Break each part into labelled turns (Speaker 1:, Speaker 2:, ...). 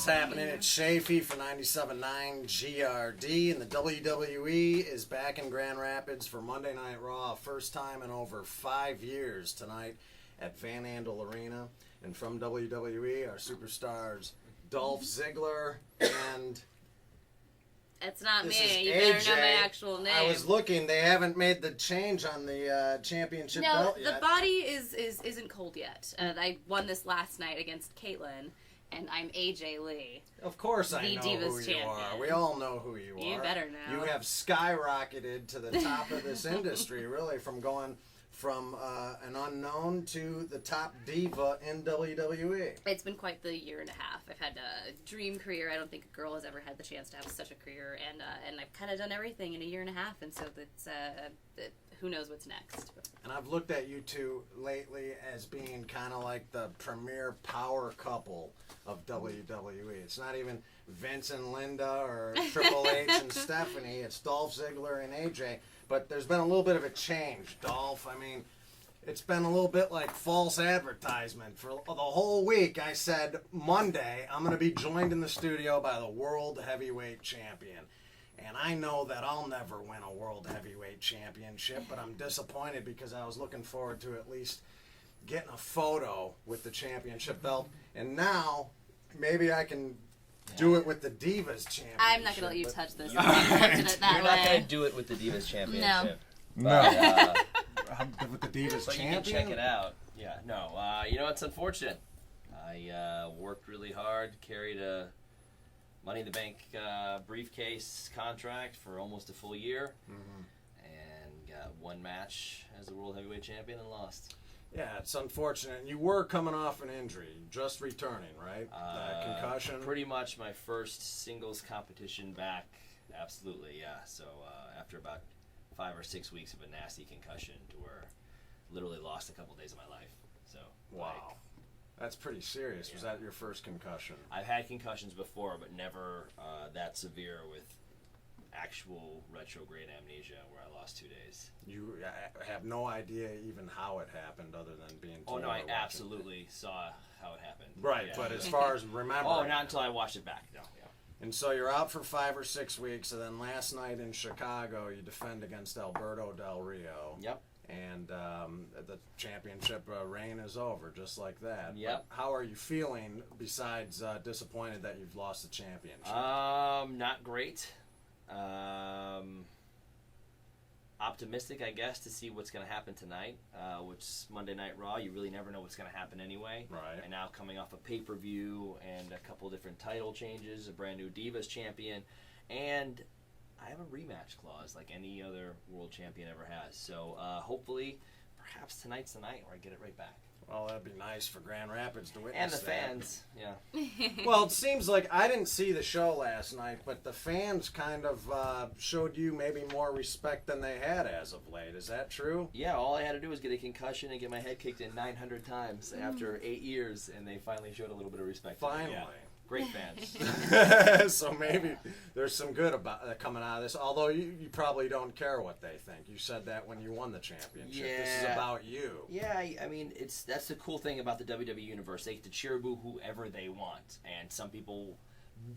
Speaker 1: What's happening? It's Shaffee for 97.9 GRD, and the WWE is back in Grand Rapids for Monday Night Raw. First time in over 5 years tonight at Andel Arena. And from WWE, our superstars Dolph Ziggler and...
Speaker 2: It's not
Speaker 1: this
Speaker 2: me.
Speaker 1: is
Speaker 2: You
Speaker 1: AJ.
Speaker 2: better know my actual name.
Speaker 1: I was looking. They haven't made the change on the championship belt yet.
Speaker 2: No, the body isn't cold yet. I won this last night against Caitlyn, and I'm AJ Lee.
Speaker 1: Of course I know
Speaker 2: Divas
Speaker 1: who you are.
Speaker 2: champion.
Speaker 1: We all know who you are.
Speaker 2: You better know.
Speaker 1: You have skyrocketed to the top of this industry, really, from going from an unknown to the top diva in WWE.
Speaker 2: It's been quite the year and a half. I've had a dream career. I don't think a girl has ever had the chance to have such a career, and I've kind of done everything in a year and a half, and so that's who knows what's next.
Speaker 1: And I've looked at you two lately as being kind of like the premier power couple of WWE. It's not even Vince and Linda or Triple H and Stephanie. It's Dolph Ziggler and AJ. But there's been a little bit of a change, Dolph. I mean, it's been a little bit like false advertisement. For the whole week, I said, Monday, I'm going to be joined in the studio by the World Heavyweight Champion. And I know that I'll never win a World Heavyweight Championship, but I'm disappointed because I was looking forward to at least getting a photo with the championship belt. And now, maybe I can do it with the Divas Championship.
Speaker 2: I'm not going to let you touch this.
Speaker 3: You're not going to do it with the Divas Championship.
Speaker 1: No.
Speaker 3: But,
Speaker 1: with the Divas
Speaker 3: but
Speaker 1: Champion?
Speaker 3: you can check it out. Yeah, no. You know, it's unfortunate. I worked really hard, carried a Money in the Bank briefcase contract for almost a full year, and got one match as the World Heavyweight Champion and lost.
Speaker 1: Yeah, it's unfortunate. You were coming off an injury, just returning, right? Concussion?
Speaker 3: Pretty much my first singles competition back. Absolutely, yeah. So after about 5 or 6 weeks of a nasty concussion to where literally lost a couple days of my life. So
Speaker 1: wow. That's pretty serious. Yeah. Was that your first concussion?
Speaker 3: I've had concussions before, but never that severe with actual retrograde amnesia where I lost 2 days.
Speaker 1: You have no idea even how it happened other than being told.
Speaker 3: Oh, no, I absolutely saw how it happened.
Speaker 1: Right, yeah. But as far as remembering.
Speaker 3: Oh, not until I watched it back, no. Yeah.
Speaker 1: And so you're out for 5 or 6 weeks, and then last night in Chicago, you defend against Alberto Del Rio.
Speaker 3: Yep.
Speaker 1: And the championship reign is over, just like that.
Speaker 3: Yep.
Speaker 1: But how are you feeling besides disappointed that you've lost the championship?
Speaker 3: Not great. Optimistic, I guess, to see what's going to happen tonight, which is Monday Night Raw. You really never know what's going to happen anyway.
Speaker 1: Right.
Speaker 3: And now coming off a pay-per-view and a couple different title changes, a brand new Divas champion, and I have a rematch clause like any other world champion ever has. So hopefully, perhaps tonight's the night where I get it right back.
Speaker 1: Well, that'd be nice for Grand Rapids to witness.
Speaker 3: And the
Speaker 1: that.
Speaker 3: fans, yeah.
Speaker 1: Well, it seems like I didn't see the show last night, but the fans kind of showed you maybe more respect than they had as of late. Is that true?
Speaker 3: Yeah, all I had to do was get a concussion and get my head kicked in 900 times after 8 years, and they finally showed a little bit of respect.
Speaker 1: Finally.
Speaker 3: Yeah. Great fans.
Speaker 1: So maybe there's some good about coming out of this, although you probably don't care what they think. You said that when you won the championship.
Speaker 3: Yeah.
Speaker 1: This is about you.
Speaker 3: Yeah, I mean, that's the cool thing about the WWE Universe. They get to cheer boo whoever they want, and some people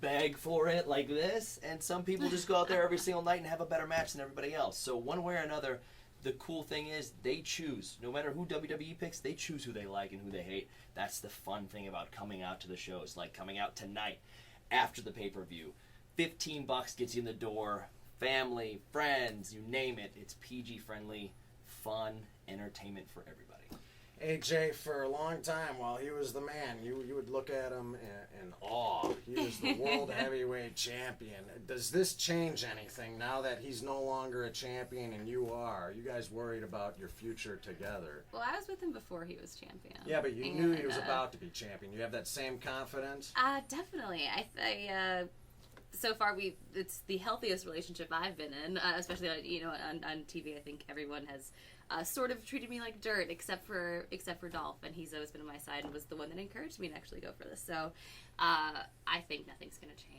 Speaker 3: beg for it like this, and some people just go out there every single night and have a better match than everybody else. So one way or another, the cool thing is they choose. No matter who WWE picks, they choose who they like and who they hate. That's the fun thing about coming out to the shows, like coming out tonight after the pay-per-view. $15 gets you in the door. Family, friends, you name it. It's PG-friendly, fun, entertainment for everybody.
Speaker 1: AJ, for a long time, while he was the man, you would look at him in awe. He was the World Heavyweight Champion. Does this change anything now that he's no longer a champion and you are? Are you guys worried about your future together?
Speaker 2: Well, I was with him before he was champion.
Speaker 1: Yeah, but you knew he was about to be champion. You have that same confidence?
Speaker 2: Definitely. So far, it's the healthiest relationship I've been in, especially on TV. I think everyone has sort of treated me like dirt, except for Dolph, and he's always been on my side and was the one that encouraged me to actually go for this. So I think nothing's going to change.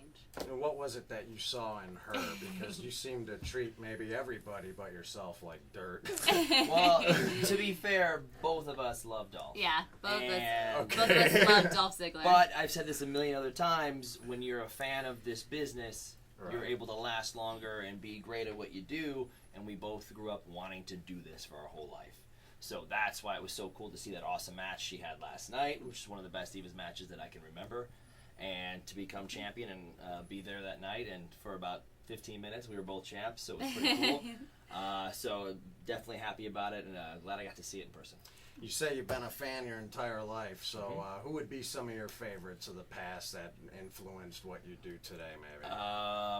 Speaker 1: And what was it that you saw in her? Because you seem to treat maybe everybody but yourself like dirt.
Speaker 3: Well, to be fair, both of us love Dolph.
Speaker 2: Yeah, both
Speaker 3: And-
Speaker 2: of us love Dolph Ziggler.
Speaker 3: But I've said this a million other times, when you're a fan of this business, you're
Speaker 1: Right.
Speaker 3: able to last longer and be great at what you do, and we both grew up wanting to do this for our whole life. So that's why it was so cool to see that awesome match she had last night, which is one of the best Divas matches that I can remember, and to become champion and be there that night, and for about 15 minutes we were both champs, so it was pretty cool. So definitely happy about it, and glad I got to see it in person.
Speaker 1: You say you've been a fan your entire life, so who would be some of your favorites of the past that influenced what you do today, maybe?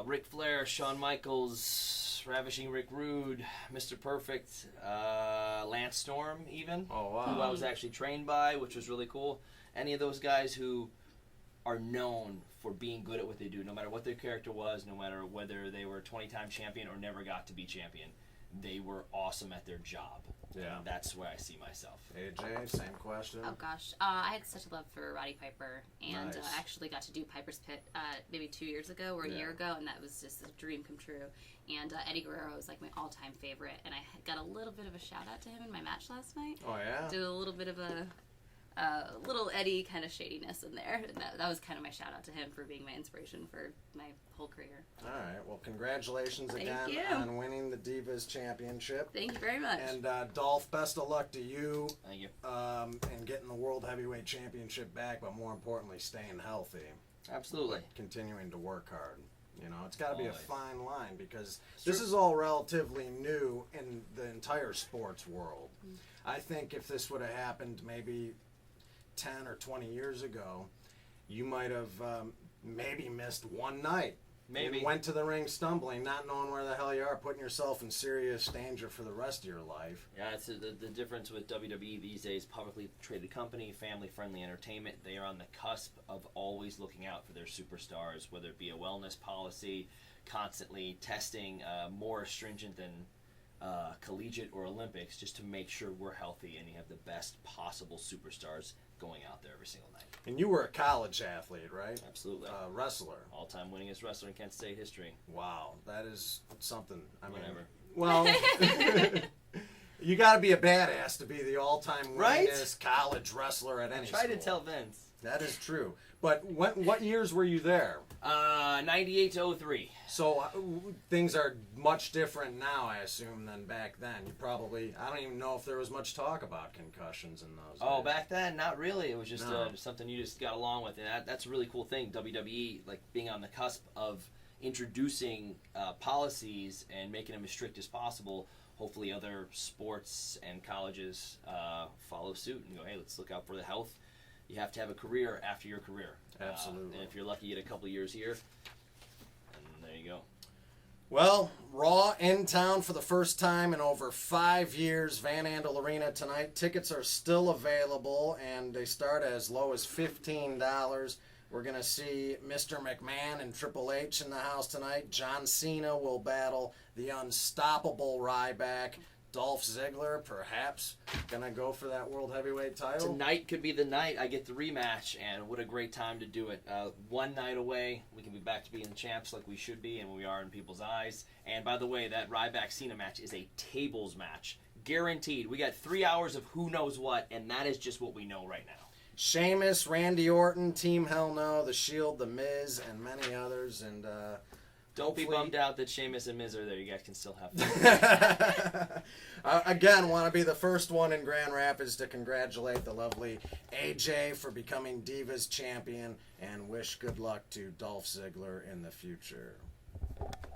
Speaker 3: Ric Flair, Shawn Michaels, Ravishing Rick Rude, Mr. Perfect, Lance Storm even,
Speaker 1: Oh, wow.
Speaker 3: who I was actually trained by, which was really cool. Any of those guys who are known for being good at what they do, no matter what their character was, no matter whether they were 20-time champion or never got to be champion, they were awesome at their job.
Speaker 1: Yeah.
Speaker 3: And that's where I see myself.
Speaker 1: AJ, same question.
Speaker 2: Oh gosh, I had such a love for Roddy Piper, and
Speaker 1: Nice.
Speaker 2: I actually got to do Piper's Pit maybe 2 years ago or a year ago, and that was just a dream come true. And Eddie Guerrero was like my all-time favorite, and I got a little bit of a shout out to him in my match last night.
Speaker 1: Oh, yeah?
Speaker 2: Did a little bit of a little Eddie kind of shadiness in there. And that was kind of my shout out to him for being my inspiration for my whole career.
Speaker 1: All right. Well, congratulations
Speaker 2: Thank
Speaker 1: again
Speaker 2: you.
Speaker 1: on winning the Divas Championship.
Speaker 2: Thank you very much.
Speaker 1: And Dolph, best of luck to you
Speaker 3: Thank you.
Speaker 1: in getting the World Heavyweight Championship back, but more importantly, staying healthy.
Speaker 3: Absolutely.
Speaker 1: Continuing to work hard. You know, it's got to be a
Speaker 3: Always.
Speaker 1: fine line because
Speaker 3: Sure.
Speaker 1: this is all relatively new in the entire sports world. I think if this would have happened maybe 10 or 20 years ago, you might have maybe missed one night.
Speaker 3: Maybe.
Speaker 1: You went to the ring stumbling, not knowing where the hell you are, putting yourself in serious danger for the rest of your life.
Speaker 3: Yeah, it's the difference with WWE these days, publicly traded company, family-friendly entertainment. They are on the cusp of always looking out for their superstars, whether it be a wellness policy, constantly testing more stringent than collegiate or Olympics, just to make sure we're healthy and you have the best possible superstars going out there every single night.
Speaker 1: And you were a college athlete, right?
Speaker 3: Absolutely.
Speaker 1: Wrestler.
Speaker 3: All-time winningest wrestler in Kent State history.
Speaker 1: Wow, that is something. I mean,
Speaker 3: Whatever.
Speaker 1: well, you got to be a badass to be the all-time
Speaker 3: Right?
Speaker 1: winningest college wrestler at any
Speaker 3: Try to
Speaker 1: school.
Speaker 3: tell Vince.
Speaker 1: That is true. But what years were you there?
Speaker 3: 98 to 03.
Speaker 1: So things are much different now, I assume, than back then. You probably, I don't even know if there was much talk about concussions in those
Speaker 3: Oh,
Speaker 1: days.
Speaker 3: back then, not really. It was just
Speaker 1: No.
Speaker 3: something you just got along with, and that's a really cool thing. WWE, like being on the cusp of introducing policies and making them as strict as possible. Hopefully, other sports and colleges follow suit and go, hey, let's look out for the health. You have to have a career after your career.
Speaker 1: Absolutely.
Speaker 3: And if you're lucky, you get a couple of years here, and there you go.
Speaker 1: Well, Raw in town for the first time in over 5 years. Van Andel Arena tonight. Tickets are still available, and they start as low as $15. We're going to see Mr. McMahon and Triple H in the house tonight. John Cena will battle the unstoppable Ryback. Dolph Ziggler, perhaps, going to go for that World Heavyweight title.
Speaker 3: Tonight could be the night I get the rematch, and what a great time to do it. One night away, we can be back to being champs like we should be and we are in people's eyes. And by the way, that Ryback-Cena match is a tables match. Guaranteed. We got 3 hours of who knows what, and that is just what we know right now.
Speaker 1: Sheamus, Randy Orton, Team Hell No, The Shield, The Miz, and many others. And
Speaker 3: Don't be
Speaker 1: hopefully-
Speaker 3: bummed out that Sheamus and Miz are there. You guys can still have fun.
Speaker 1: Again, want to be the first one in Grand Rapids to congratulate the lovely AJ for becoming Divas champion and wish good luck to Dolph Ziggler in the future.